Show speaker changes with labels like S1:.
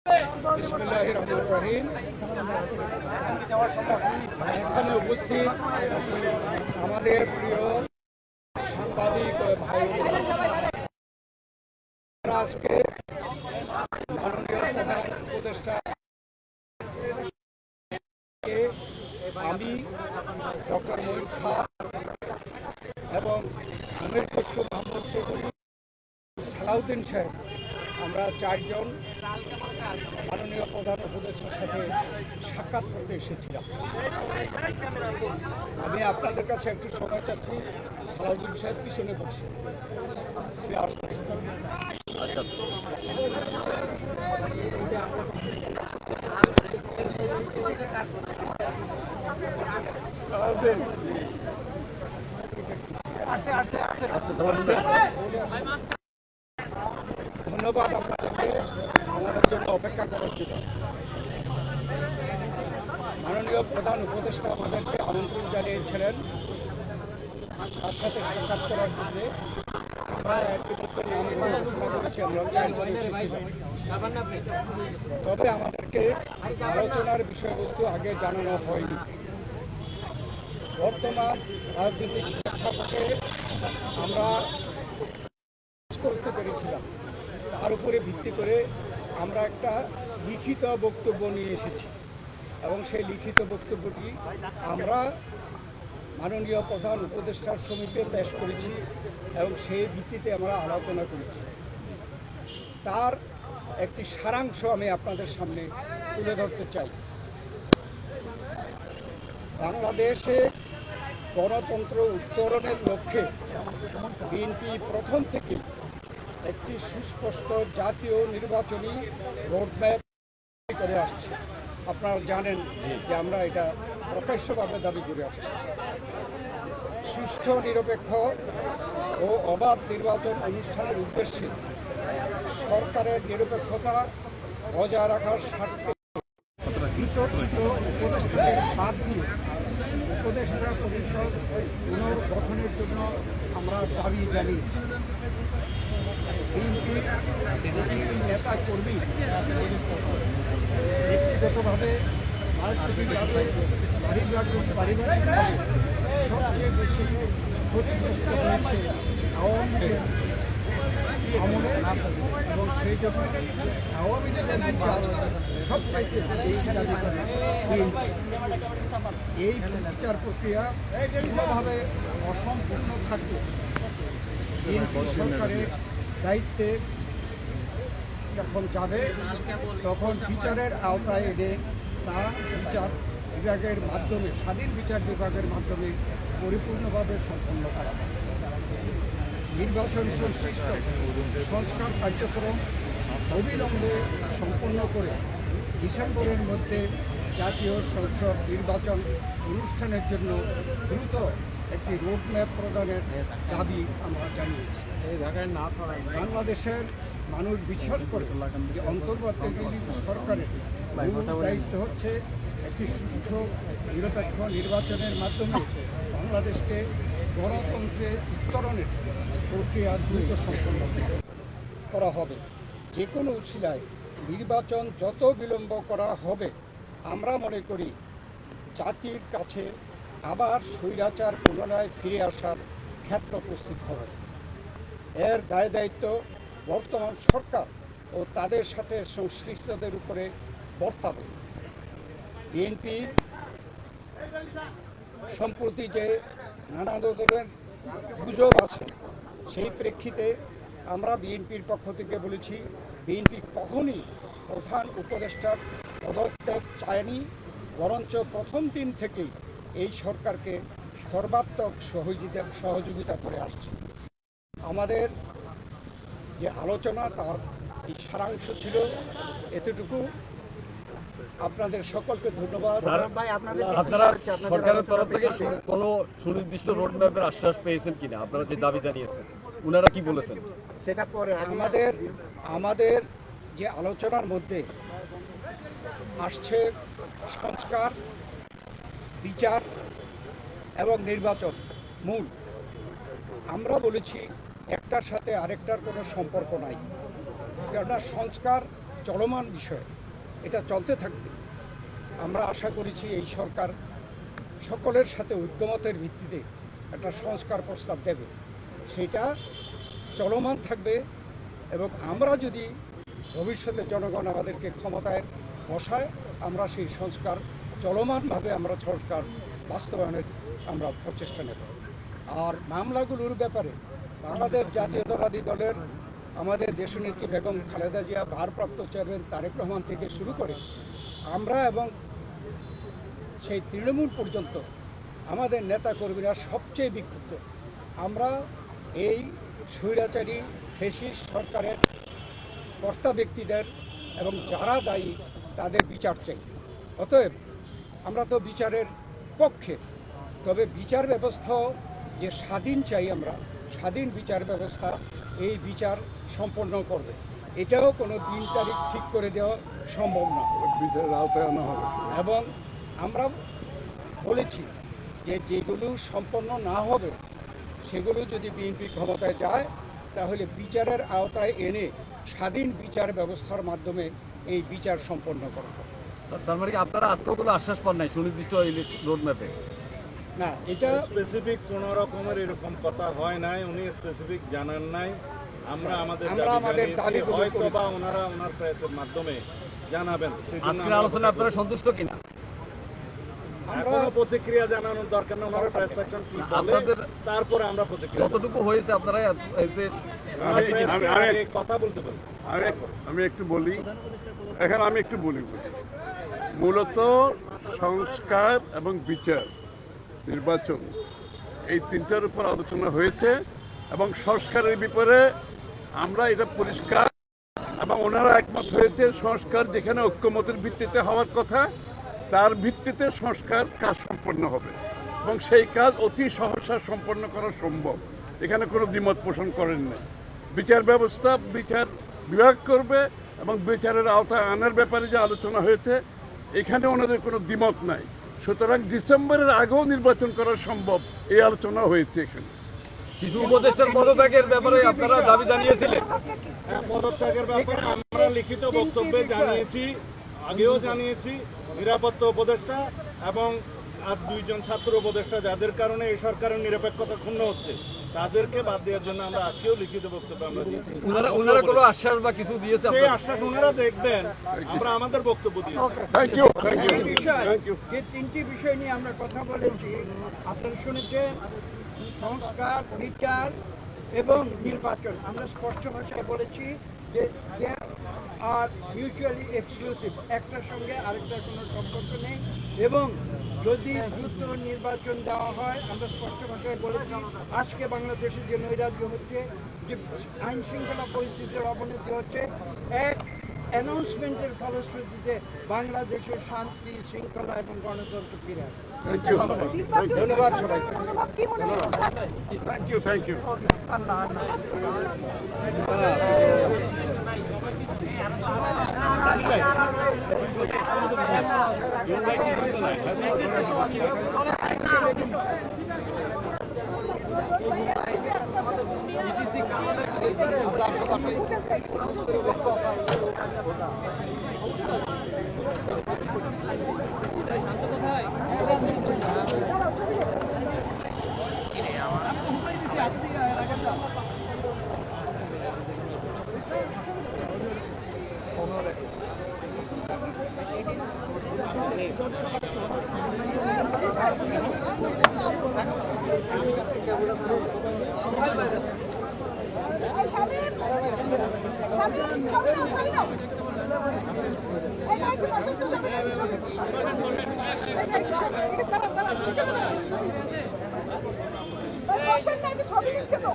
S1: বিসমিল্লাহির রহমানির রহিম। এখানে উপস্থিত আমাদের প্রিয় সাংবাদিক ভাই আজকে মাননীয় প্রধান উপদেষ্টা আমি ডক্টর মঈন খান এবং আমির খসরু মাহমুদ চৌধুরী সালাউদ্দিন সাহেব আমরা চারজন মাননীয় প্রধান উপদেষ্টার সাথে সাক্ষাৎ করতে এসেছিলাম। আমি আপনাদের কাছে একটু সময় চাচ্ছি। সালাউদ্দিন সাহেব পিছনে বসছে, সে আসতেছে। আচ্ছা, ধন্যবাদ আপনাদেরকে আমাদের জন্য অপেক্ষা করার জন্য। মাননীয় প্রধান উপদেষ্টা আমাদেরকে আমন্ত্রণ জানিয়েছিলেন তার সাথে সাক্ষাৎ করার জন্য। আমরা ইতিমধ্যে নাম ঘোষণা করেছি, তবে আমাদেরকে আলোচনার বিষয়বস্তু আগে জানানো হয়নি। বর্তমান রাজনৈতিক প্রেক্ষাপটে আমরা করতে পেরেছিলাম, তার উপরে ভিত্তি করে আমরা একটা লিখিত বক্তব্য নিয়ে এসেছি এবং সেই লিখিত বক্তব্যটি আমরা মাননীয় প্রধান উপদেষ্টার সমীপে পেশ করেছি এবং সেই ভিত্তিতে আমরা আলোচনা করেছি। তার একটি সারাংশ আমি আপনাদের সামনে তুলে ধরতে চাই। বাংলাদেশে গণতন্ত্র উত্তরণের লক্ষ্যে বিএনপি প্রথম থেকে একটি সুস্পষ্ট জাতীয় নির্বাচনী রোডম্যাপ করে আসছে। আপনারা জানেন যে আমরা এটা প্রকাশ্যভাবে দাবি করে আসছি। সুষ্ঠু, নিরপেক্ষ ও অবাধ নির্বাচন অনুষ্ঠানের উদ্দেশ্যে সরকারের নিরপেক্ষতা বজায় রাখার স্বার্থে বিতর্কিত উপদেষ্টাদের বাদ দিয়ে উপদেষ্টা পরিষদ পুনর্গঠনের জন্য আমরা দাবি জানিয়েছি। বিএনপির নেতা কর্মী ব্যক্তিগতভাবে রাজনৈতিকভাবে পারিবারিকভাবে সবচেয়ে বেশি ক্ষতিগ্রস্ত হয়েছে আওয়ামী লীগের আমলে এবং সেই জন্য আওয়ামী লীগের বিচার সবচাইতে এই বিচার প্রক্রিয়া কোনোভাবে অসম্পূর্ণ থাকবে। বিএনপি সরকারের দায়িত্বে যখন যাবে তখন বিচারের আওতায় এনে তা বিচার বিভাগের মাধ্যমে, স্বাধীন বিচার বিভাগের মাধ্যমে পরিপূর্ণভাবে সম্পন্ন করা হবে। নির্বাচন সংশ্লিষ্ট সংস্কার কার্যক্রম অবিলম্বে সম্পন্ন করে ডিসেম্বরের মধ্যে জাতীয় সংসদ নির্বাচন অনুষ্ঠানের জন্য দ্রুত একটি রোডম্যাপ প্রদানের দাবি আমরা জানিয়েছি। বাংলাদেশের মানুষ বিশ্বাস করে যে অন্তর্বর্তীকালীন সরকারের দায়িত্ব হচ্ছে একটি সুষ্ঠু নিরপেক্ষ নির্বাচনের মাধ্যমে বাংলাদেশকে গণতন্ত্রে উত্তরণের প্রক্রিয়া দ্রুত সম্পন্ন করা হবে। যে কোনো উছিলায় নির্বাচন যত বিলম্ব করা হবে, আমরা মনে করি জাতির কাছে আবার স্বৈরাচার পুনরায় ফিরে আসার ক্ষেত্র প্রস্তুত হবে। এর দায় দায়িত্ব বর্তমান সরকার ও তাদের সাথে সংশ্লিষ্টদের উপরে বর্তাবে। বিএনপি সম্প্রতি যে নানা ধরনের গুজব আছে, সেই প্রেক্ষিতে আমরা বিএনপির পক্ষ থেকে বলেছি, বিএনপি কখনই প্রধান উপদেষ্টার পদত্যাগ চায়নি, বরঞ্চ প্রথম দিন থেকেই এই সরকারকে সর্বাত্মক সহযোগিতা করে আসছে। আমাদের যে আলোচনা তার এই সারাংশ ছিল এতটুকু। আপনাদের সকলকে ধন্যবাদ।
S2: আপনারা সরকারের তরফ থেকে কোনো সুনির্দিষ্ট রোডম্যাপের আশ্বাস পেয়েছেন কিনা? আপনারা যে দাবি জানিয়েছেন, ওনারা কি বলেছেন সেটা পরে?
S1: আমাদের যে আলোচনার মধ্যে আসছে সংস্কার, বিচার এবং নির্বাচন মূল। আমরা বলেছি একটার সাথে আরেকটার কোনো সম্পর্ক নাই। কেননা সংস্কার চলমান বিষয়, এটা চলতে থাকবে। আমরা আশা করেছি এই সরকার সকলের সাথে ঐক্যমতের ভিত্তিতে একটা সংস্কার প্রস্তাব দেবে, সেটা চলমান থাকবে। এবং আমরা যদি ভবিষ্যতে জনগণ আমাদেরকে ক্ষমতায় বসায়, আমরা সেই সংস্কার চলমানভাবে আমরা সংস্কার বাস্তবায়নের আমরা প্রচেষ্টা নেব। আর মামলাগুলোর ব্যাপারে বাংলাদেশ জাতীয়তাবাদী দলের আমাদের দেশনেত্রী বেগম খালেদা জিয়া, ভারপ্রাপ্ত চেয়ারম্যান তারেক রহমান থেকে শুরু করে আমরা এবং সেই তৃণমূল পর্যন্ত আমাদের নেতা কর্মীরা সবচেয়ে বিক্ষুব্ধ। আমরা এই স্বৈরাচারী ফ্যাসিস্ট সরকারের কর্তা ব্যক্তিদের এবং যারা দায়ী তাদের বিচার চাই। অতএব আমরা তো বিচারের পক্ষে, তবে বিচার ব্যবস্থা যে স্বাধীন চাই, আমরা স্বাধীন বিচার ব্যবস্থা এই বিচার সম্পন্ন করবে, এটাও কোনো দিন তারিখ ঠিক করে দেওয়া সম্ভব না, বিচারের আওতায় আনা হবে। এবং আমরা বলেছি যে যেগুলো সম্পন্ন না হবে সেগুলো যদি বিএনপি ক্ষমতায় যায়, তাহলে বিচারের আওতায় এনে স্বাধীন বিচার ব্যবস্থার মাধ্যমে এই বিচার সম্পন্ন করা হবে।
S2: তার মানে কি আপনারা আজকেও কোনো আশ্বাস পান নাই সুনির্দিষ্ট রোড ম্যাপে?
S1: না, এটা
S3: স্পেসিফিক কোন রকমের এরকম কথা হয় নাই, উনি স্পেসিফিক জানান নাই। আমরা আমাদের দাবিগুলো হয়তো বা ওনারা ওনার প্রেসের মাধ্যমে জানাবেন।
S2: আজকের আলোচনা আপনারা সন্তুষ্ট কিনা?
S3: এখনো প্রতিক্রিয়া জানানোর দরকার না, ওনারা প্রেস সেকশন কি বলে
S2: আপনাদের
S3: তারপরে আমরা প্রতিক্রিয়া
S2: যতটুকু হয়েছে আপনারা এতে
S3: কথা বলতে পারি।
S4: আমি একটু বলি, এখানে আমি একটু বলি, মূলত সংস্কার এবং বিচার, নির্বাচন, এই তিনটার উপর আলোচনা হয়েছে এবং সংস্কারের ব্যাপারে আমরা এটা পরিষ্কার এবং ওনারা একমত হয়েছে সংস্কার যেখানে ঐক্যমতের ভিত্তিতে হওয়ার কথা তার ভিত্তিতে সংস্কার কাজ সম্পন্ন হবে এবং সেই কাজ অতি সহসা সম্পন্ন করা সম্ভব। এখানে কোনো দ্বিমত পোষণ করেন না। বিচার ব্যবস্থা বিচার বিভাগ করবে এবং বিচারের আওতায় আনার ব্যাপারে যে আলোচনা হয়েছে এখানে ওনাদের কোনো দ্বিমত নাই। সুতরাং ডিসেম্বরের আগেও নির্বাচন করা সম্ভব, এই আলোচনা হয়েছে এখানে।
S2: কিছু উপদেষ্টার পদত্যাগের ব্যাপারে আপনারা দাবি জানিয়েছিলেন?
S3: পদত্যাগের ব্যাপারে আমরা লিখিত বক্তব্যে জানিয়েছি, আগেও জানিয়েছি। নিরাপত্তা উপদেষ্টা এবং আর দুইজন ছাত্র উপদেষ্টা যাদের কারণে এই সরকারের নিরপেক্ষতা ক্ষুণ্ণ হচ্ছে তাদেরকে বাদ দেওয়ার জন্য আমরা আজকেও লিখিত বক্তব্য আমরা দিয়েছি।
S2: ওনারা কোনো আশ্বাস বা কিছু দিয়েছে?
S3: সেই আশ্বাস ওনারা দেখবেন, আমরা আমাদের বক্তব্য দিয়েছি।
S4: Thank you, thank you, thank you.
S1: যে তিনটি বিষয় নিয়ে আমরা কথা বলেছি, আপনারা শুনেছেন, সংস্কার, বিচার এবং নির্বাচন। আমরা স্পষ্ট ভাষায় বলেছি যে আর মিউচুয়ালি এক্সক্লুসিভ, একটার সঙ্গে আরেকটার কোনো সম্পর্ক নেই। এবং যদি দ্রুত নির্বাচন দেওয়া হয়, আমরা স্পষ্ট ভাষায় বলেছি আজকে বাংলাদেশে যে নৈরাজ্য হচ্ছে, যে আইন শৃঙ্খলা পরিস্থিতির অবনতি হচ্ছে, এক অ্যানাউন্সমেন্টের ফলশ্রুতিতে বাংলাদেশের শান্তি শৃঙ্খলা এবং গণতন্ত্র ফিরে আসবে।
S4: থ্যাংক ইউ,
S1: ধন্যবাদ সবাইকে।
S4: Thank you, thank you.
S5: ছবি দিচ্ছে তো